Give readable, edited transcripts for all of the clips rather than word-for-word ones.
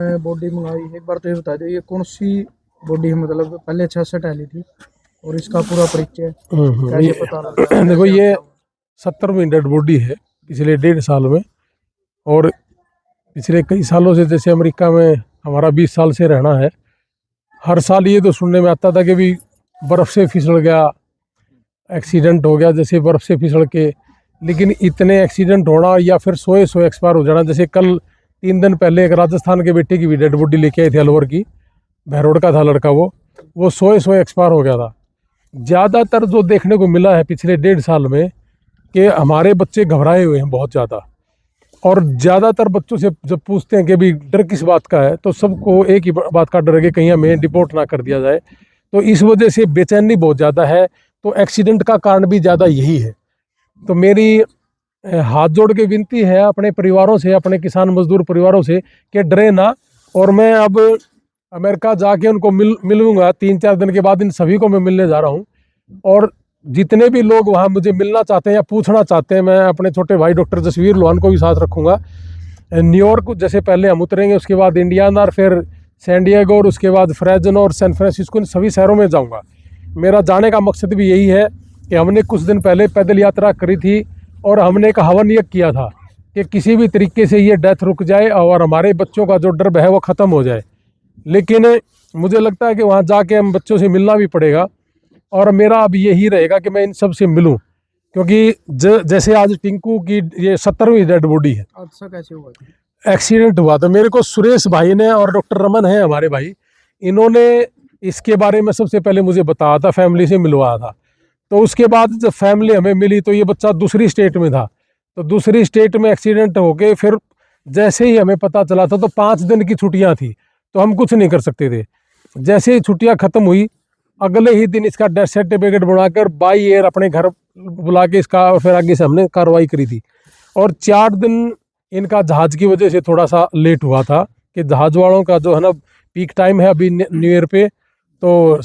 Body मंगाई, एक बार तो ये बता दो ये कौन सी बॉडी है, मतलब पहले 66 डाली थी और इसका पूरा परिचय कैसे पता लगा? देखो ये 70वीं डेड बॉडी है पिछले 1.5 साल में। और पिछले कई सालों से, जैसे अमेरिका में हमारा 20 साल से रहना है, हर साल ये तो सुनने में आता था कि भी बर्फ़ से फिसल गया, एक्सीडेंट हो गया जैसे बर्फ़ से फिसल के। लेकिन इतने एक्सीडेंट होना या फिर सोए एक्सपायर हो जाना, जैसे कल 3 दिन पहले एक राजस्थान के बेटे की भी डेड बॉडी लेके आए थे अलवर की, बहरोड का था लड़का, वो सोए एक्सपायर हो गया था। ज़्यादातर जो देखने को मिला है पिछले 1.5 साल में कि हमारे बच्चे घबराए हुए हैं बहुत ज़्यादा। और ज़्यादातर बच्चों से जब पूछते हैं कि भी डर किस बात का है, तो सबको एक ही बात का डर है कि कहीं हमें डिपोर्ट ना कर दिया जाए। तो इस वजह से बेचैनी बहुत ज़्यादा है। तो एक्सीडेंट का कारण भी ज़्यादा यही है। तो मेरी हाथ जोड़ के विनती है अपने परिवारों से, अपने किसान मजदूर परिवारों से कि डरे ना। और मैं अब अमेरिका जाके उनको मिलूंगा 3-4 दिन के बाद। इन सभी को मैं मिलने जा रहा हूँ। और जितने भी लोग वहाँ मुझे मिलना चाहते हैं या पूछना चाहते हैं, मैं अपने छोटे भाई डॉक्टर जसवीर लोहान को भी साथ रखूँगा। न्यूयॉर्क जैसे पहले हम उतरेंगे, उसके बाद इंडियाना, और फिर सैन डिएगो, और उसके बाद फ्रेजनो और सैन फ्रांसिस्को, इन सभी शहरों में जाऊँगा। मेरा जाने का मकसद भी यही है कि हमने कुछ दिन पहले पैदल यात्रा करी थी और हमने एक हवन यज्ञ किया था कि किसी भी तरीके से ये डेथ रुक जाए और हमारे बच्चों का जो डर है वो ख़त्म हो जाए। लेकिन मुझे लगता है कि वहाँ जाके हम बच्चों से मिलना भी पड़ेगा। और मेरा अब यही रहेगा कि मैं इन सब से मिलूं, क्योंकि जैसे आज टिंकू की ये 70वीं डेड बॉडी है। हादसा कैसे हुआ? एक्सीडेंट हुआ तो मेरे को सुरेश भाई ने और डॉक्टर रमन है हमारे भाई, इन्होंने इसके बारे में सबसे पहले मुझे बताया था, फैमिली से मिलवाया था। तो उसके बाद जब फैमिली हमें मिली तो ये बच्चा दूसरी स्टेट में था। तो दूसरी स्टेट में एक्सीडेंट हो गए। फिर जैसे ही हमें पता चला था तो 5 दिन की छुट्टियां थी, तो हम कुछ नहीं कर सकते थे। जैसे ही छुट्टियां खत्म हुई, अगले ही दिन इसका डेथ सर्टिफिकेट बनाकर बाई एयर अपने घर बुला के इसका फिर आगे से हमने कार्रवाई करी थी। और 4 दिन इनका जहाज़ की वजह से थोड़ा सा लेट हुआ था कि जहाज़ वालों का जो है ना पीक टाइम है अभी न्यू ईयर पे, तो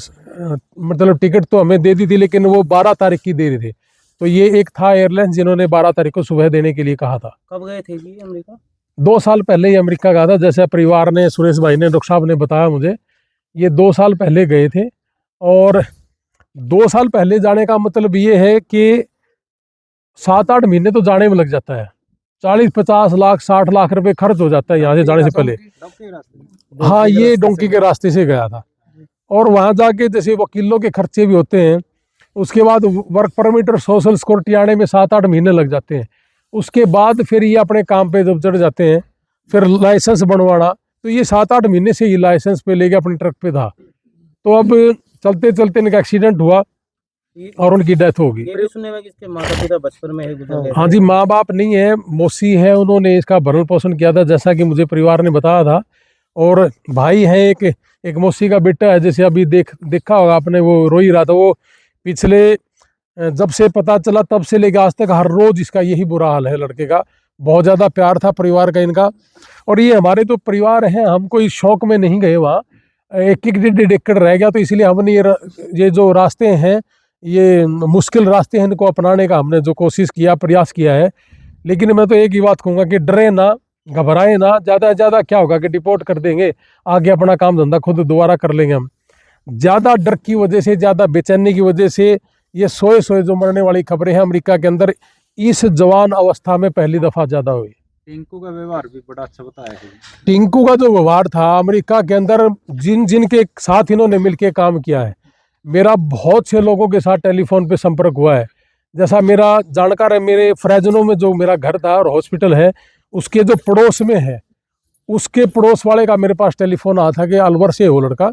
मतलब टिकट तो हमें दे दी थी लेकिन वो 12 तारीख की दे रहे थे। तो ये एक था एयरलाइंस जिन्होंने 12 तारीख को सुबह देने के लिए कहा था। कब गए थे जी अमेरिका? 2 साल पहले ही अमेरिका गया था, जैसे परिवार ने, सुरेश भाई ने, डॉक्टर साहब ने बताया मुझे, ये 2 साल पहले गए थे। और 2 साल पहले जाने का मतलब ये है कि 7-8 महीने तो जाने में लग जाता है। 40-50 लाख 60 लाख रुपए खर्च हो जाता है यहाँ से जाने से पहले। हाँ, ये डोंकी के रास्ते से गया था। और वहाँ जाके जैसे वकीलों के खर्चे भी होते हैं, उसके बाद वर्क परमिट और सोशल सिक्योरिटी आने में 7-8 महीने लग जाते हैं। उसके बाद फिर ये अपने काम पे जब चढ़ जाते हैं, फिर लाइसेंस बनवाना, तो ये 7-8 महीने से ये लाइसेंस पे लेके अपने ट्रक पे था। तो अब चलते चलते इनका एक्सीडेंट हुआ और उनकी डेथ हो गई। सुनने में इसके माता पिता बचपन में ही गुजर गए। हाँ जी, माँ बाप नहीं है, मौसी है, उन्होंने इसका भरण पोषण किया था जैसा कि मुझे परिवार ने बताया था। और भाई है एक मौसी का बेटा है, जैसे अभी देखा होगा आपने, वो रो ही रहा था। वो पिछले जब से पता चला तब से लेकर आज तक हर रोज इसका यही बुरा हाल है। लड़के का बहुत ज़्यादा प्यार था परिवार का इनका। और ये हमारे तो परिवार हैं, हम कोई शौक में नहीं गए वहाँ। 1-1 एकड़ रह गया, तो इसलिए हमने ये जो रास्ते हैं, ये मुश्किल रास्ते हैं, इनको अपनाने का हमने जो कोशिश किया, प्रयास किया है। लेकिन मैं तो एक ही बात कहूँगा कि डरे ना, घबराए ना। ज़्यादा से ज़्यादा क्या होगा कि डिपोर्ट कर देंगे, आगे अपना काम धंधा खुद दोबारा कर लेंगे हम। ज़्यादा डर की वजह से, ज़्यादा बेचैनी की वजह से ये सोए जो मरने वाली खबरें हैं अमेरिका के अंदर, इस जवान अवस्था में पहली दफ़ा ज़्यादा हुई। टिंकू का व्यवहार भी बड़ा अच्छा बताया है। टिंकू का जो व्यवहार था अमेरिका के अंदर, जिन के साथ इन्होंने मिलकर काम किया है, मेरा बहुत से लोगों के साथ टेलीफोन पे संपर्क हुआ है। जैसा मेरा जानकार है, मेरे फ्रेजनो में जो मेरा घर था और हॉस्पिटल है, उसके जो पड़ोस में है, उसके पड़ोस वाले का मेरे पास टेलीफोन आया था कि अलवर से हो लड़का,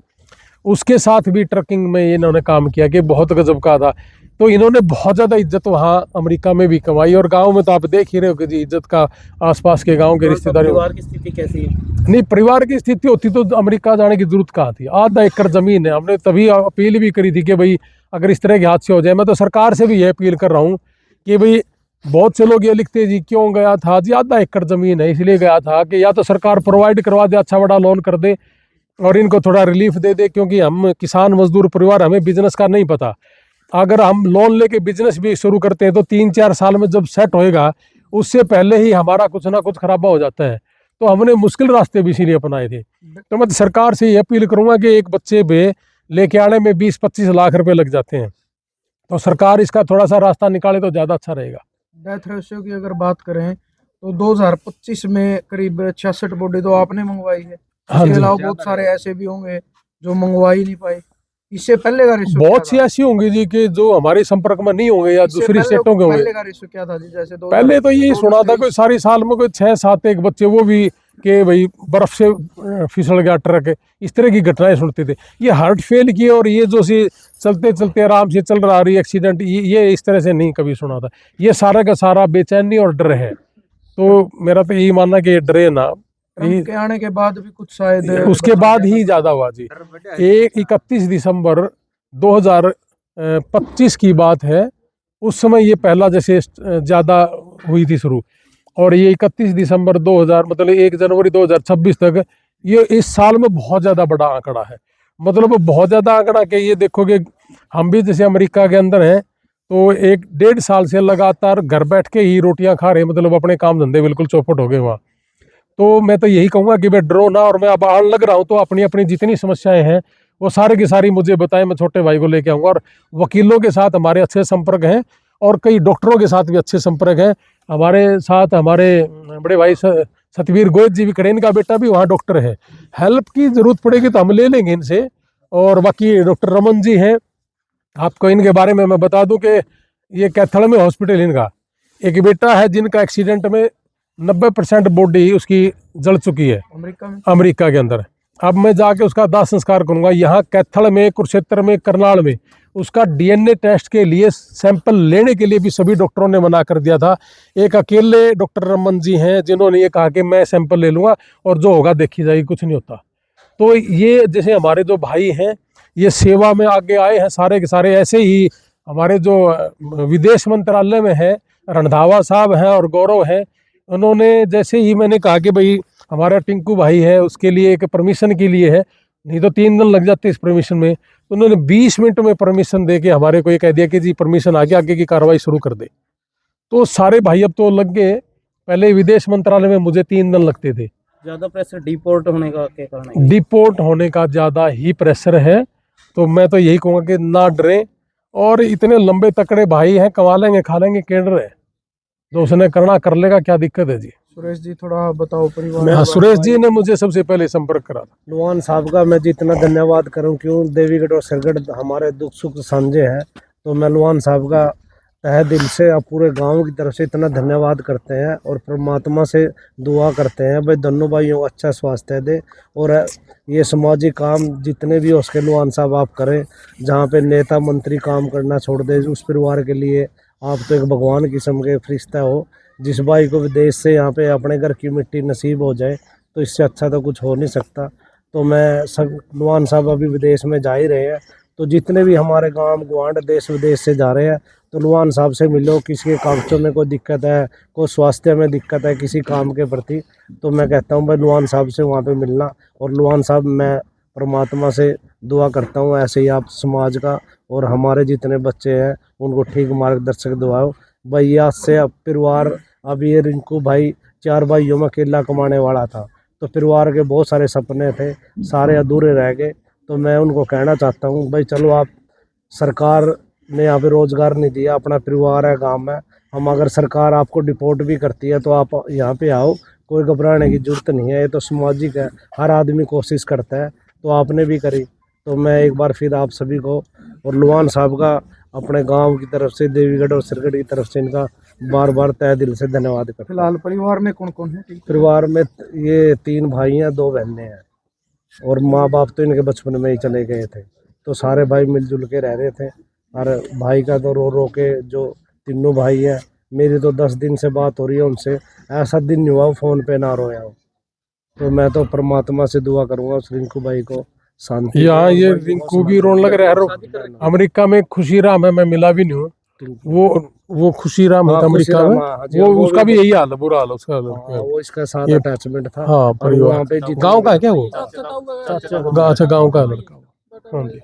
उसके साथ भी ट्रकिंग में इन्होंने काम किया कि बहुत गजब का था। तो इन्होंने बहुत ज़्यादा इज्जत वहाँ अमेरिका में भी कमाई। और गांव में तो आप देख ही रहे हो कि जी इज्जत का आसपास के गांव के रिश्तेदार। परिवार की स्थिति कैसी है? नहीं, परिवार की स्थिति होती तो अमेरिका जाने की जरूरत कहाँ थी। 1/2 एकड़ ज़मीन है। हमने तभी अपील भी करी थी कि भाई अगर इस तरह के हादसे हो जाए, मैं तो सरकार से भी यह अपील कर रहा हूँ कि भाई बहुत से लोग ये लिखते जी क्यों गया था जी, 1/2 एकड़ ज़मीन है इसलिए गया था, कि या तो सरकार प्रोवाइड करवा दे, अच्छा बड़ा लोन कर दे और इनको थोड़ा रिलीफ दे दे। क्योंकि हम किसान मजदूर परिवार, हमें बिजनेस का नहीं पता। अगर हम लोन लेके बिजनेस भी शुरू करते हैं तो 3-4 साल में जब सेट होएगा, उससे पहले ही हमारा कुछ ना कुछ खराबा हो जाता है। तो हमने मुश्किल रास्ते भी इसीलिए अपनाए थे। तो मैं सरकार से ये अपील करूंगा कि एक बच्चे पे लेके आने में 20-25 लाख रुपए लग जाते हैं, तो सरकार इसका थोड़ा सा रास्ता निकाले तो ज़्यादा अच्छा रहेगा। डेथ रेशियो की अगर बात करें तो 2025 में करीब 66 बॉडी तो आपने मंगवाई है। हाँ इसके जी। अलावा बहुत सारे ऐसे भी होंगे जो मंगवा ही नहीं पाए। इससे पहले का रेशियो बहुत सी ऐसी होंगी जी कि जो हमारे संपर्क में नहीं होंगे या दूसरी स्टेटों के होंगे। पहले का रेशियो क्या था जी? जैसे पहले तो यही सुना था कोई सारी साल में कोई 6-7 एक बच्चे, वो भी कि भाई बर्फ से फिसल गया ट्रक, इस तरह की घटनाएं सुनते थे। ये हार्ट फेल की और ये जो सी चलते चलते आराम से चल रहा रही एक्सीडेंट, ये इस तरह से नहीं कभी सुना था। ये सारा का सारा बेचैनी और डर है। तो मेरा तो यही मानना कि ये डरे ना, ट्रम्प के आने के बाद भी कुछ शायद उसके बाद ही ज्यादा हुआ जी। 31 दिसंबर 2025 की बात है, उस समय ये पहला जैसे ज्यादा हुई थी शुरू, और ये 31 दिसंबर 2000 मतलब 1 जनवरी 2026 तक ये इस साल में बहुत ज़्यादा बड़ा आंकड़ा है। मतलब बहुत ज़्यादा आंकड़ा कि ये देखोगे हम भी जैसे अमेरिका के अंदर हैं तो 1-1.5 साल से लगातार घर बैठ के ही रोटियां खा रहे हैं, मतलब अपने काम धंधे बिल्कुल चौपट हो गए वहाँ। तो मैं तो यही कहूँगा कि भाई डरो ना, और मैं अब आने लग रहा हूँ तो अपनी अपनी जितनी समस्याएं हैं वो सारी की सारी मुझे बताएं, मैं छोटे भाई को लेके आऊँगा। और वकीलों के साथ हमारे अच्छे संपर्क हैं और कई डॉक्टरों के साथ भी अच्छे संपर्क हैं। हमारे साथ हमारे बड़े भाई सतवीर गोयत जी भी खड़े, इनका बेटा भी वहाँ डॉक्टर है। हेल्प की ज़रूरत पड़ेगी तो हम ले लेंगे इनसे। और बाकी डॉक्टर रमन जी हैं, आपको इनके बारे में मैं बता दूं कि ये कैथल में हॉस्पिटल, इनका एक बेटा है जिनका एक्सीडेंट में 90% बॉडी उसकी जल चुकी है अमेरिका के अंदर। अब मैं जाके उसका दाह संस्कार करूंगा यहाँ कैथल में, कुरुक्षेत्र में, करनाल में। उसका डीएनए टेस्ट के लिए सैंपल लेने के लिए भी सभी डॉक्टरों ने मना कर दिया था। एक अकेले डॉक्टर रमन जी हैं जिन्होंने ये कहा कि मैं सैंपल ले लूँगा और जो होगा देखी जाएगी, कुछ नहीं होता। तो ये जैसे हमारे जो भाई हैं ये सेवा में आगे आए हैं सारे के सारे। ऐसे ही हमारे जो विदेश मंत्रालय में है रणधावा साहब हैं और गौरव हैं, उन्होंने जैसे ही मैंने कहा कि भाई हमारा टिंकू भाई है उसके लिए एक परमिशन के लिए है, नहीं तो 3 दिन लग जाते इस परमिशन में, तो उन्होंने 20 मिनट में परमिशन दे के हमारे को ये कह दिया कि जी परमिशन आ गया, आगे की कार्रवाई शुरू कर दे। तो सारे भाई अब तो लग गए। पहले विदेश मंत्रालय में मुझे 3 दिन लगते थे। ज्यादा प्रेशर डिपोर्ट होने का क्या कारण है? डिपोर्ट होने का ज़्यादा ही प्रेशर है। तो मैं तो यही कहूँगा कि ना डरें, और इतने लंबे तकड़े भाई हैं, कमा लेंगे खा लेंगे, केड़ रहे, जो उसने करना कर लेगा, क्या दिक्कत है जी। सुरेश जी थोड़ा बताओ परिवार। हाँ, सुरेश जी ने मुझे सबसे पहले संपर्क करा था। लुआन साहब का मैं जितना धन्यवाद करूं, क्यों देवीगढ़ और सरगढ़ हमारे दुख सुख साझे हैं, तो मैं लुआन साहब का तहे दिल से और पूरे गांव की तरफ से इतना धन्यवाद करते हैं और परमात्मा से दुआ करते हैं भाई दोनों भाइयों को अच्छा स्वास्थ्य दे। और ये समाजी काम जितने भी हो उसके लुआन साहब आप करें, जहाँ पे नेता मंत्री काम करना छोड़ दे, उस परिवार के लिए आप तो एक भगवान किस्म के फरिश्ता हो। जिस भाई को विदेश से यहाँ पे अपने घर की मिट्टी नसीब हो जाए तो इससे अच्छा तो कुछ हो नहीं सकता। तो मैं सब लुआन साहब अभी विदेश में जा ही रहे हैं, तो जितने भी हमारे गांव गुआंढ देश विदेश से जा रहे हैं तो लुआन साहब से मिलो। किसी के कागजों में कोई दिक्कत है, कोई स्वास्थ्य में दिक्कत है किसी काम के प्रति, तो मैं कहता हूँ भाई लुआन साहब से वहाँ पे मिलना। और लुआन साहब मैं परमात्मा से दुआ करता हूँ ऐसे ही आप समाज का और हमारे जितने बच्चे हैं उनको ठीक मार्गदर्शक दुआओ। भैया से अब परिवार, अब ये रिंकू भाई 4 भाइयों में अकेला कमाने वाला था, तो परिवार के बहुत सारे सपने थे, सारे अधूरे रह गए। तो मैं उनको कहना चाहता हूँ भाई चलो, आप सरकार ने यहाँ पे रोजगार नहीं दिया, अपना परिवार है गांव में, हम अगर सरकार आपको डिपोर्ट भी करती है तो आप यहाँ पे आओ, कोई घबराने की जरूरत नहीं है। ये तो सामाजिक है, हर आदमी कोशिश करता है, तो आपने भी करी। तो मैं एक बार फिर आप सभी को और लुआन साहब का अपने गांव की तरफ से, देवीगढ़ और सरगढ़ की तरफ से इनका बार बार तहे दिल से धन्यवाद करता हूं। फिलहाल परिवार में कौन कौन है? परिवार में ये 3 भाई हैं, 2 बहनें हैं, और माँ बाप तो इनके बचपन में ही चले गए थे, तो सारे भाई मिलजुल के रह रहे थे। और भाई का तो रो रो के, जो तीनों भाई हैं, मेरी तो 10 दिन से बात हो रही है उनसे, ऐसा दिन नहीं हुआ फ़ोन पे ना रोया हो। तो मैं तो परमात्मा से दुआ करूँगा उस रिंकू भाई को शांति। यहाँ ये रिंकू भी रोने लग रहा है। अमेरिका में खुशी राम है, मैं मिला भी नहीं हूँ। वो खुशी राम है अमेरिका में, वो उसका भी यही हाल है, बुरा हाल है उसका। वो इसका साथ अटैचमेंट था। हाँ, परिवार। गाँव का है क्या वो? अच्छा, गाँव का लड़का। हाँ जी।